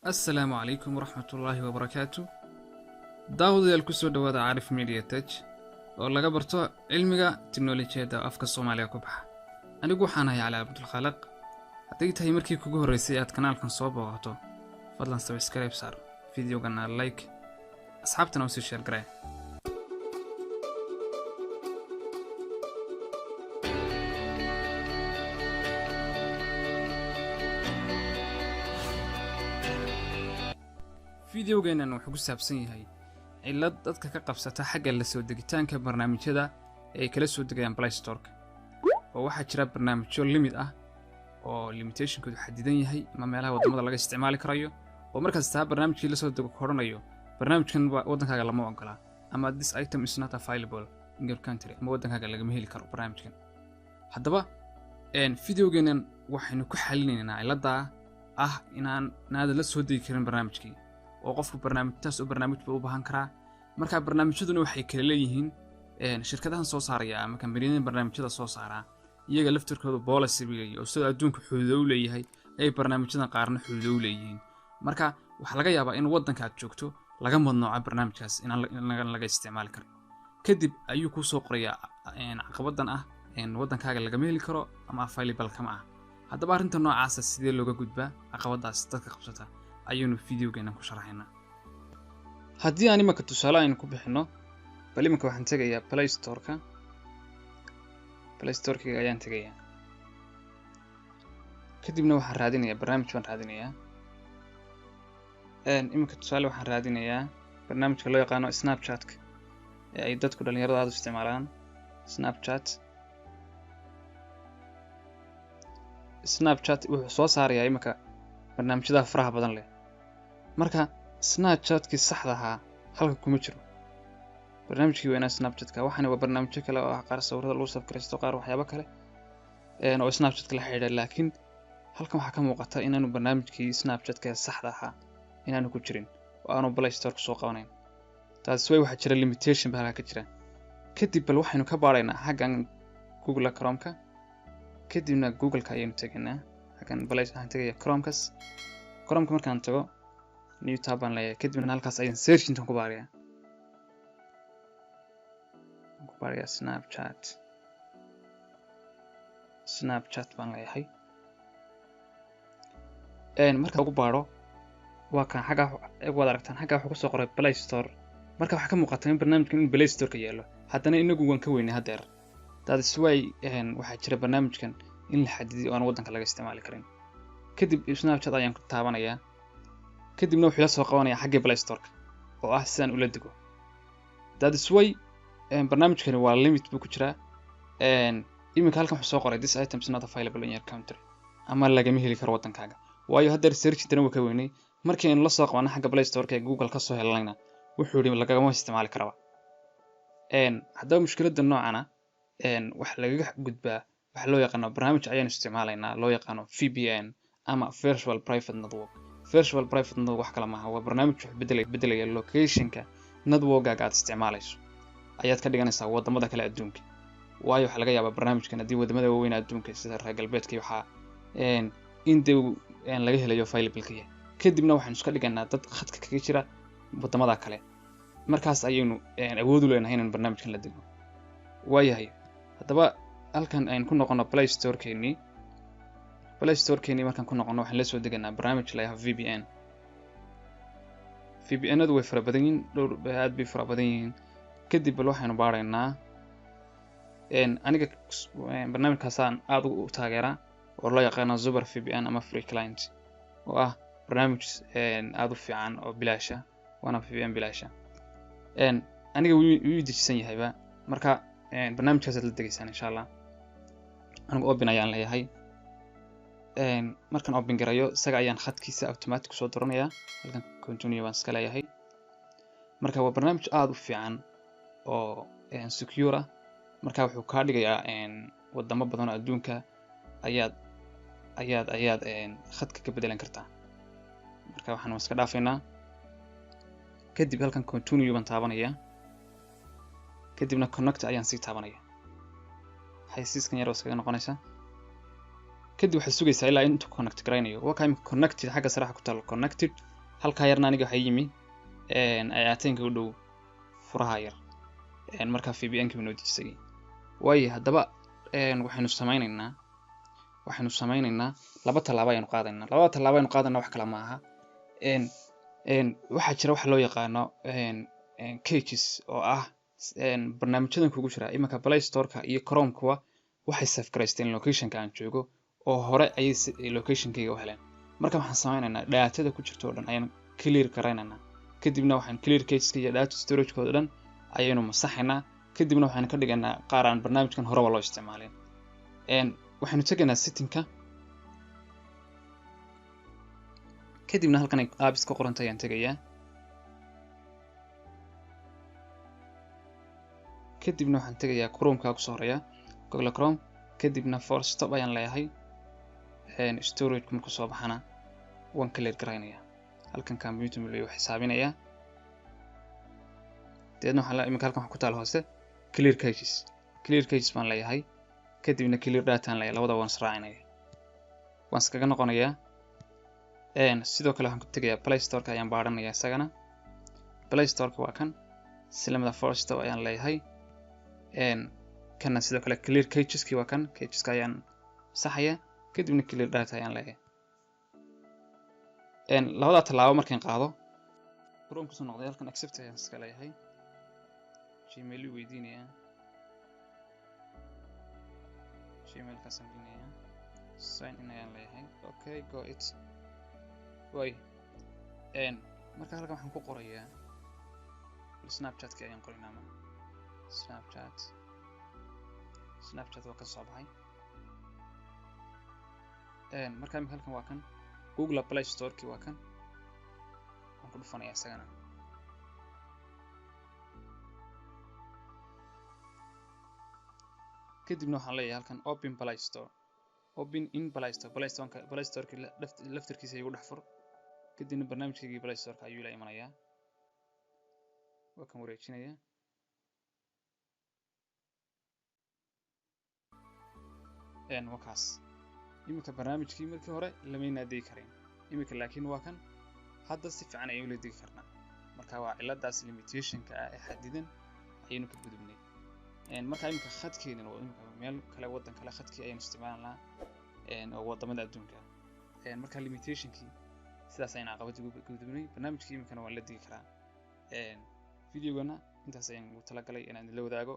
السلام عليكم ورحمة الله وبركاته. daawadayaal ku soo dhawaada Caarif Media Tech oo laga barto cilmiga tiknoolajiyada afka Soomaaliga ku baxa. Anigu waxaan ahay Cali Abdul Khaliq. Haddii tahay markii kugu horeysay aad kanaalkan soo booqato, fadlan subscribe saar, videogana like, asxaabtana u sii share garee. videogeenan wuxuu ku saabsan yahay cilad dadka ka qabsata xagga la soo degitaanka barnaamijyada ay kala soo degayaan Play Store-ka. oo waxaa jira barnaamijyo limit ah oo limitationkoodu xadidan yahay ama meelaha wadamada laga isticmaali karayo oo markaas taa barnaamijkii la soo dego koranayo barnaamijkan wadankaaga lama ogola ama this item is not available in your country ama wadankaaga lagama heli karo barnaamijkan. haddaba videogeenan waxaynu ku xalinaynaa cilada ah inaan naada la soo degi karin barnaamijkii oo qofku barnaamijtaas oo barnaamij u baahan karaa. marka barnaamijyaduna waxay kala leeyihiin shirkadahan soo saaraya ama kambaniyada barnaamijyada soo saara iyaga laftirkooda policy weey oo sida adduunka xuduud u leeyahay ay barnaamijyada qaarna xuduud u leeyihiin. marka waxa laga yaabaa in wadanka aad joogto laga madnooca barnaamijkaas in laga isticmaali karo. kadib ayuu ku soo qorayaa caqabadan ah wadankaaga lagama heli karo ama available kama ah. haddaba arrinta noocaas ah sidee looga gudbaa caqabadaas dadka qabsata ayuunu videogeenan ku sharaxaynaa. haddii aan imaka tusaale aynu ku bixino, bal imaka waxaan tegayaa Play Store-ka ayaan tegayaa. kadibna waxaan raadinayaa barnaamij baan raadinayaa. imaka tusaale waxaan raadinayaa barnaamijka loo yaqaano Snapchat-ka ee ay dadku dhalinyarada aad u isticmaalaan. Snapchat wuxuu soo saarayaa imaka barnaamijyada faraha badan leh. marka Snapchat-ki saxda ahaa halka kuma jiro. barnaamijkii weynaa Snapchat-ka waxaana waa barnaamijyo kale oo qaar sawirada lagu sabkaysto qaar waxyaabo kale oo Snapchat-ka la xiriira, laakiin halkan waxaa ka muuqata inaanu barnaamijkii Snapchat-ka saxda ahaa inaanu ku jirin oo aanu Play Store ku soo qabanayn. taas waxa jira limitation baa ka jira. kadib bal waxaynu ka baaraynaa xaggan Google Chrome-ka. kadibna Google-ka ayaynu tegaynaa. xaggan Play waxaan tegayaa Chrome-ka markaan tago new tab baan leeyahay. kadibna halkaas ayaan search intaan ku baarayaa Snapchat baan leeyahay. marka ugu baaro waa kan xagga wada aragtaan xagga waxa ku soo qoray Play Store. marka waxa ka muuqata in barnaamijkan in Play Store ka yaalo, haddana inagu waan ka weynaa hadeer. taas waxa jira barnaamijkan in la xadiday oo aan wadanka laga isticmaali karin. kadib Snapchat ayaan ku taabanayaa. kadibna wuxuu la soo qabanayaa xagga Play Store-ka oo ah sidaan ula dego. barnaamijkani waa limit buu ku jiraa. imika halkan wuxuu soo qoray this item is not available in your country ama lagama heli karo wadankaaga. waayo hadeer search dana waa ka weynay. markii aynu la soo qabana xagga Play Store-ka ee Google ka soo helayna wuxuu yiri lagama isticmaali karaba. haddaba mushkiladda noocana wax lagaga gudbaa waxa loo yaqaan barnaamij ayaan isticmaalaynaa loo yaqaan VPN ama Virtual Private Network. Virtual Private Network wax kala maaha, waa barnaamij wax bedelaya location-ka network-gaaga aad isticmaalayso ayaad ka dhiganaysaa wadamada kale adduunka. waayo waxa laga yaabaa barnaamijkan haddii wadamada waaweyn adduunka sida reer galbeedka waxa in laga helayo available-ka yahay. kadibna waxaan iska dhiganaa dad khadka kaga jira wadamada kale. markaas ayaynu awood u leenahay inaan barnaamijkan la dego. waayahay haddaba halkan aynu ku noqono Play Store-keeni markaan ku noqono waxaan la soo deganaa barnaamij la yiraahdo VPN. VPN-adu way fara badan yihiin, dhowr aad bay fara badan yihiin. kadib bal waxaynu baaraynaa aniga barnaamijkaasaan aad u taageeraa oo loo yaqaano Super VPN ama Free Client oo ah barnaamij aad u fiican oo bilaash ah, waana VPN bilaash ah. aniga wuu dejisan yahayba. marka barnaamijkaas aad la degaysaan insha Allah. anigu open ayaan leeyahay. markaan open garayo isaga ayaan khadkiisa automatic soo doranayaa. halkan continue baan iska leeyahay. marka waa barnaamij aad u fiican oo secure ah. marka wuxuu ka dhigayaa wadamo badan oo adduunka ayaad khadka ka bedelan kartaa. marka waxaan iska dhaafaynaa. kadib halkan continue baan taabanayaa. kadibna connect ayaan sii taabanayaa. xaysiiskan yar oo iskaga noqonaysa. kadib waxaad sugaysaa ilaa intuu connect garaynayo. waa ka imika connected xagga sare waxa ku taal connected, halkaa yarna aniga waxaa yimi ayaatanka u dhow furaha yar markaa VPN-ka inoo diisay. waayo haddaba waxaynu sameynaynaa laba tallaabo ayaynu qaadaynaa. labada tallaabo ayaynu qaadaynaa wax kale ma aha. waxaa jira waxa loo yaqaano caches oo ah barnaamijyadan kugu jira iminka Play Store-ka iyo Chrome-kuwa waxay save garaysteen location-ka aan joogo oo hore ayay location-kayga u heleen. marka waxaan sameynaynaa daatada ku jirto oo dhan ayaan clear garaynaynaa, kadibna waxaan clear cacheska iyo data storage-kooda dhan ayaynu masaxaynaa, kadibna waxaan ka dhigaynaa qaar aan barnaamijkan horeba loo isticmaalin. waxaynu tegaynaa setting-ka, kadibna halkan ay apps ka qoranta ayaan tegayaa, kadibna waxaan tegayaa Chrome-ka kusoo horeeya Google Chrome, kadibna force stop ayaan leeyahay. storage markuu soo baxana waan clear garaynayaa. halkan computer meel wax xisaabinayaa, deedna waxaan iminka halkan waxa ku taal hoose clear caches baan leeyahay, kadibna clear data aan leeyahay. labada waan israacinaya, waan iskaga noqonayaa. sidoo kale waxaan ku tegayaa Play Store-ka ayaan baaranayaa isagana. Play Store-ka waa kan islamada force stop ayaan leeyahay. kana sidoo kale clear cacheski waa kan, cacheska ayaan saxaya, kadibna clear data ayaan leeyahay. labada tallaabo markaan qaado Chrome ku soo noqday, halkan accept ayaan iska leeyahay. Gmail uu weydiinayaa, Gmail-kaas aan gelinayaa, sign in ayaan leeyahay. okay go it. way marka halkan waxaan ku qorayaa Snapchat-ka ayaan qoraynaa. Snapchat waa ka soo baxay. marka imika halkan waa kan Google Play Store-ki waa kan, waan ku dhufanayaa isagana. kadibna waxaan leeyahay halkan open Play Store, open in Play Store. Play Store-ki laftirkiisa igu dhex fur, kadibna barnaamijkaygii Play Store-ka ayuu la imanayaa. waa kan wareejinayaa. wakaas iminka barnaamijkii markii hore lamaynaa degi karin, iminka laakiin waa kan hadda si fiican ayaynu la degi karnaa. marka waa ciladaas limitation-ka ah ee xadidan ayaynu ka gudubnay. marka iminka khadkeena waa iminka meel kale waddan kale khadkii ayaynu isticmaalnaa oo wadamada adduunka. marka limitation-kii sidaas ayaynu caqabadii uga gudubnay. barnaamijkii iminkana waan la degi karaa. videogana intaas ayaan ugu talagalay inaan la wadaago.